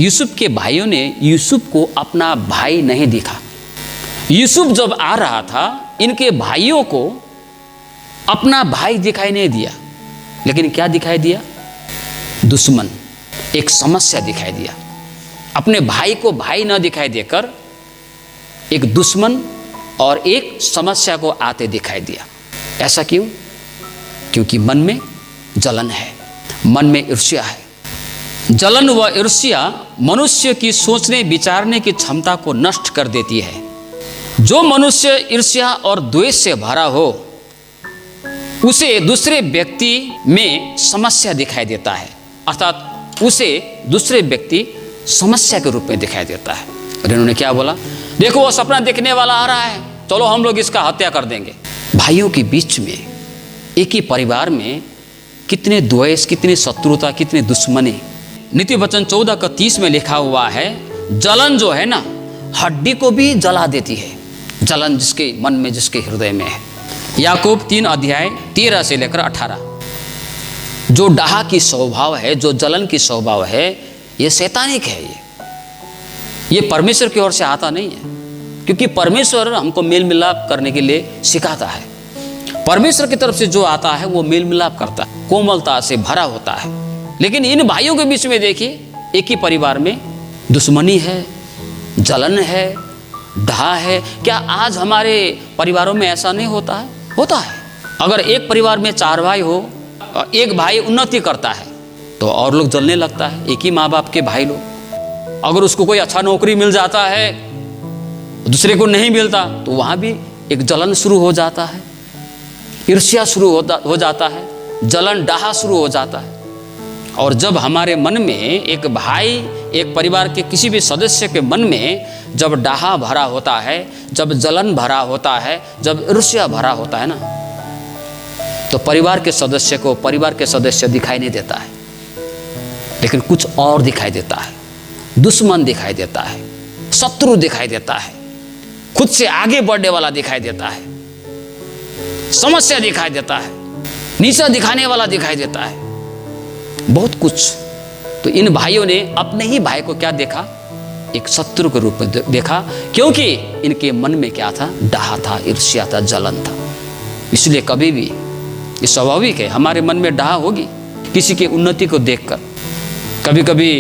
यूसुफ के भाइयों ने यूसुफ को अपना भाई नहीं देखा। यूसुफ जब आ रहा था, इनके भाइयों को अपना भाई दिखाई नहीं दिया, लेकिन क्या दिखाई दिया? दुश्मन, एक समस्या दिखाई दिया। अपने भाई को भाई न दिखाई देकर एक दुश्मन और एक समस्या को आते दिखाई दिया। ऐसा क्यों? क्योंकि मन में जलन है, मन में ईर्ष्या है। जलन व ईर्ष्या मनुष्य की सोचने विचारने की क्षमता को नष्ट कर देती है। जो मनुष्य ईर्ष्या और द्वेष से भरा हो, उसे दूसरे व्यक्ति में समस्या दिखाई देता है, अर्थात उसे दूसरे व्यक्ति समस्या के रूप में दिखाई देता है। और इन्होंने क्या बोला? देखो वो सपना देखने वाला आ रहा है, चलो हम लोग इसका हत्या कर देंगे। भाइयों के बीच में, एक ही परिवार में कितने द्वेष, कितनी शत्रुता, कितनी दुश्मनी। नीति वचन 14:30 में लिखा हुआ है, जलन जो है ना, हड्डी को भी जला देती है। जलन जिसके मन में, जिसके हृदय में है। याकूब 3:13 से लेकर 18। जो डाह की स्वभाव है, जो जलन की स्वभाव है, ये शैतानिक है। ये परमेश्वर की ओर से आता नहीं है, क्योंकि परमेश्वर हमको मेल मिलाप करने के लिए सिखाता है। परमेश्वर की तरफ से जो आता है वो मेल मिलाप करता है, कोमलता से भरा होता है। लेकिन इन भाइयों के बीच में देखिए, एक ही परिवार में दुश्मनी है, जलन है, डाह है। क्या आज हमारे परिवारों में ऐसा नहीं होता है? होता है। अगर एक परिवार में 4 भाई हो, एक भाई उन्नति करता है तो और लोग जलने लगता है। एक ही माँ बाप के भाई लोग, अगर उसको कोई अच्छा नौकरी मिल जाता है, दूसरे को नहीं मिलता, तो वहाँ भी एक जलन शुरू हो जाता है, ईर्ष्या शुरू हो जाता है, जलन डाह शुरू हो जाता है। और जब हमारे मन में एक भाई, एक परिवार के किसी भी सदस्य के मन में जब डाह भरा होता है, जब जलन भरा होता है, जब ईर्ष्या भरा होता है ना, तो परिवार के सदस्य को परिवार के सदस्य दिखाई नहीं देता है, लेकिन कुछ और दिखाई देता है। दुश्मन दिखाई देता है, शत्रु दिखाई देता है, खुद से आगे बढ़ने वाला दिखाई देता है, समस्या दिखाई देता है, नीचा दिखाने वाला दिखाई देता है, बहुत कुछ। तो इन भाइयों ने अपने ही भाई को क्या देखा? एक शत्रु के रूप में देखा, क्योंकि इनके मन में क्या था? डाह था, ईर्ष्या था, जलन था। इसलिए कभी भी, ये स्वाभाविक है, हमारे मन में डाह होगी किसी की उन्नति को देखकर। कभी कभी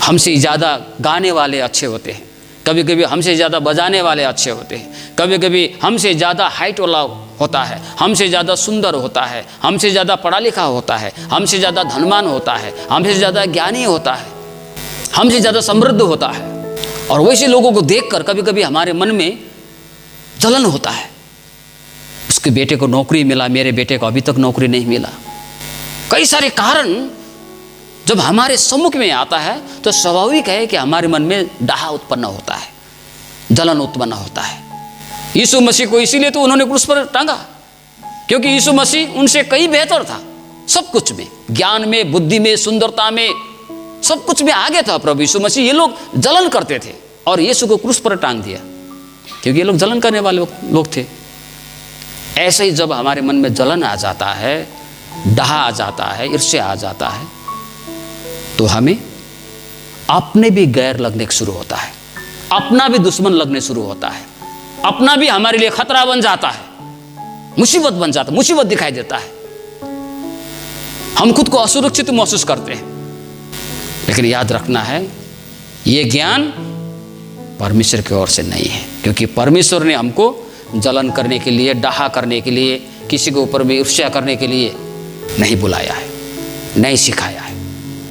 हमसे ज़्यादा गाने वाले अच्छे होते हैं, कभी कभी हमसे ज़्यादा बजाने वाले अच्छे होते हैं, कभी कभी हमसे ज़्यादा हाइट वाला होता है, हमसे ज़्यादा सुंदर होता है, हमसे ज़्यादा पढ़ा लिखा होता है, हमसे ज़्यादा धनवान होता है, हमसे ज़्यादा ज्ञानी होता है, हमसे ज़्यादा समृद्ध होता है। और वैसे लोगों को देखकर कभी कभी हमारे मन में जलन होता है। उसके बेटे को नौकरी मिला, मेरे बेटे को अभी तक नौकरी नहीं मिला। कई सारे कारण जब हमारे सम्मुख में आता है तो स्वाभाविक है कि हमारे मन में डाह उत्पन्न होता है, जलन उत्पन्न होता है। यीशु मसीह को इसीलिए तो उन्होंने क्रूस पर टांगा, क्योंकि यीशु मसीह उनसे कहीं बेहतर था, सब कुछ में, ज्ञान में, बुद्धि में, सुंदरता में, सब कुछ में आगे था प्रभु यीशु मसीह। ये लोग जलन करते थे और यीशु को क्रूस पर टांग दिया, क्योंकि ये लोग जलन करने वाले लोग थे। ऐसे ही जब हमारे मन में जलन आ जाता है, डाह आ जाता है, ईर्ष्या आ जाता है, तो हमें अपने भी गैर लगने शुरू होता है, अपना भी दुश्मन लगने शुरू होता है, अपना भी हमारे लिए खतरा बन जाता है, मुसीबत बन जाता है, मुसीबत दिखाई देता है। हम खुद को असुरक्षित महसूस करते हैं। लेकिन याद रखना है, ये ज्ञान परमेश्वर की ओर से नहीं है, क्योंकि परमेश्वर ने हमको जलन करने के लिए, डाहा करने के लिए, किसी के ऊपर भी ईर्ष्या करने के लिए नहीं बुलाया है, नहीं सिखाया है।